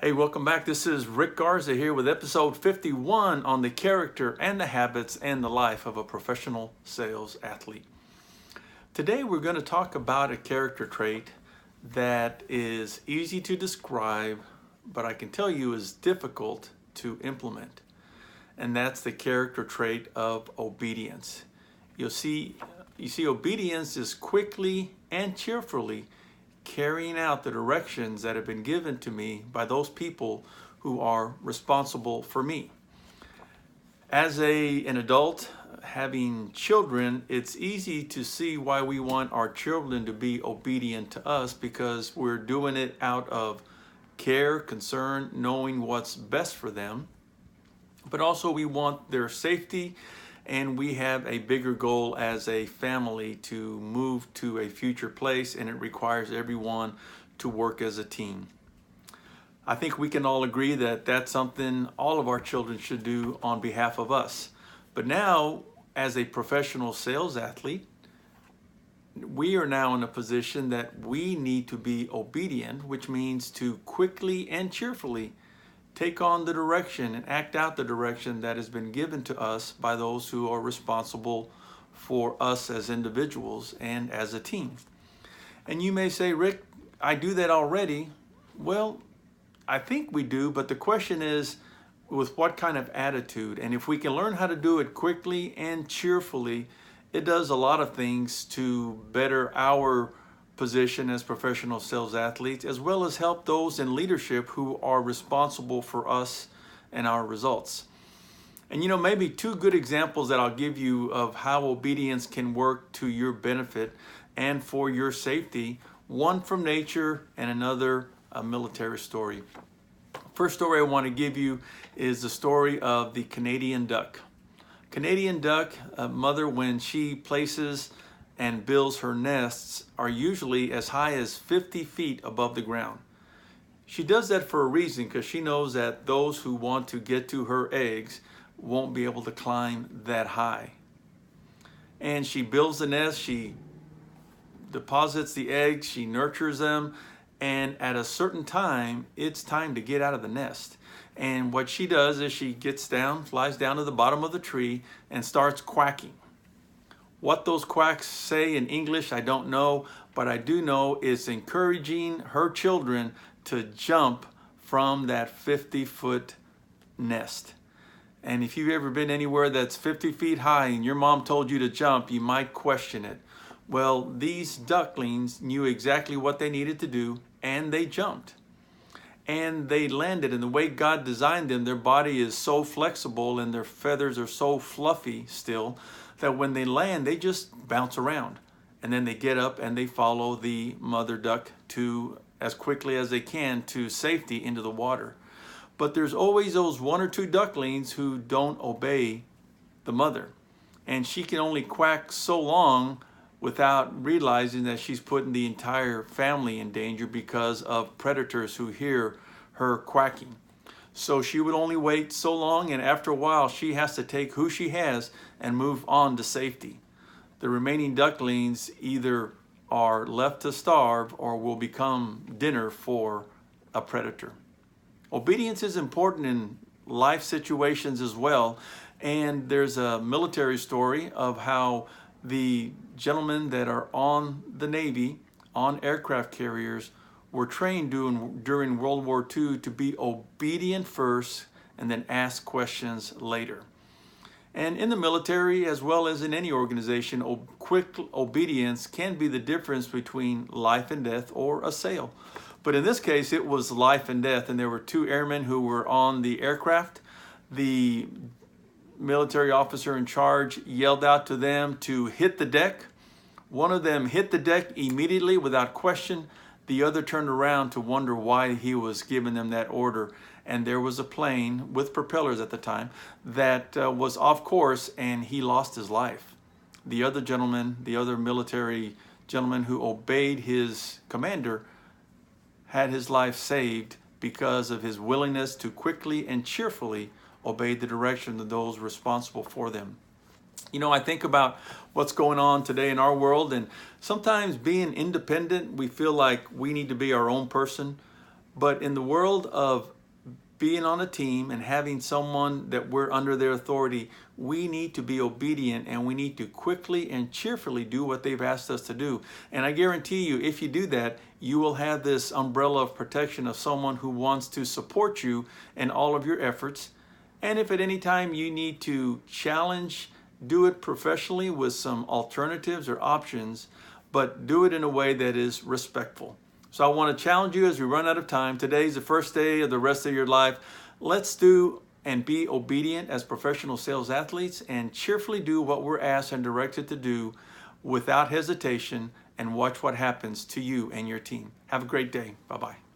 Hey, welcome back. This is Rick Garza here with episode 51 on the character and the habits and the life of a professional sales athlete. Today we're going to talk about a character trait that is easy to describe, but I can tell you is difficult to implement. And that's the character trait of obedience. You see, obedience is quickly and cheerfully carrying out the directions that have been given to me by those people who are responsible for me. As an adult, having children, it's easy to see why we want our children to be obedient to us, because we're doing it out of care, concern, knowing what's best for them. But also we want their safety, and we have a bigger goal as a family to move to a future place, and it requires everyone to work as a team. I think we can all agree that that's something all of our children should do on behalf of us. But now, as a professional sales athlete, we are now in a position that we need to be obedient, which means to quickly and cheerfully take on the direction and act out the direction that has been given to us by those who are responsible for us as individuals and as a team. And you may say, Rick, I do that already. Well, I think we do, but the question is, with what kind of attitude? And if we can learn how to do it quickly and cheerfully, it does a lot of things to better our position as professional sales athletes, as well as help those in leadership who are responsible for us and our results. And maybe two good examples that I'll give you of how obedience can work to your benefit and for your safety, one from nature and another a military story. First story I want to give you is the story of the Canadian duck. Canadian duck, a mother, when she places and builds her nests, are usually as high as 50 feet above the ground. She does that for a reason, because she knows that those who want to get to her eggs won't be able to climb that high. And she builds the nest, she deposits the eggs, she nurtures them, and at a certain time, it's time to get out of the nest. And what she does is she gets down, flies down to the bottom of the tree, and starts quacking. What those quacks say in English, I don't know, but I do know it's encouraging her children to jump from that 50-foot nest. And if you've ever been anywhere that's 50 feet high and your mom told you to jump, you might question it. Well, these ducklings knew exactly what they needed to do, and they jumped. And they landed, and the way God designed them, their body is so flexible and their feathers are so fluffy still, that when they land, they just bounce around. And then they get up and they follow the mother duck to, as quickly as they can, to safety into the water. But there's always those one or two ducklings who don't obey the mother. And she can only quack so long without realizing that she's putting the entire family in danger because of predators who hear her quacking. So she would only wait so long, and after a while she has to take who she has and move on to safety. The remaining ducklings either are left to starve or will become dinner for a predator. Obedience is important in life situations as well, and there's a military story of how the gentlemen that are on the Navy, on aircraft carriers, were trained during World War II to be obedient first and then ask questions later. And in the military, as well as in any organization, quick obedience can be the difference between life and death or a sale. But in this case, it was life and death, and there were two airmen who were on the aircraft. The military officer in charge yelled out to them to hit the deck. One of them hit the deck immediately without question. The other turned around to wonder why he was giving them that order. And there was a plane with propellers at the time that was off course, and he lost his life. The other gentleman, the other military gentleman who obeyed his commander, had his life saved because of his willingness to quickly and cheerfully obey the direction of those responsible for them. I think about what's going on today in our world, and sometimes being independent, we feel like we need to be our own person. But in the world of being on a team and having someone that we're under their authority, we need to be obedient, and we need to quickly and cheerfully do what they've asked us to do. And I guarantee you, if you do that, you will have this umbrella of protection of someone who wants to support you in all of your efforts. And if at any time you need to challenge, do it professionally with some alternatives or options, but do it in a way that is respectful. So I want to challenge you as we run out of time. Today's the first day of the rest of your life. Let's do and be obedient as professional sales athletes and cheerfully do what we're asked and directed to do without hesitation, and watch what happens to you and your team. Have a great day. Bye-bye.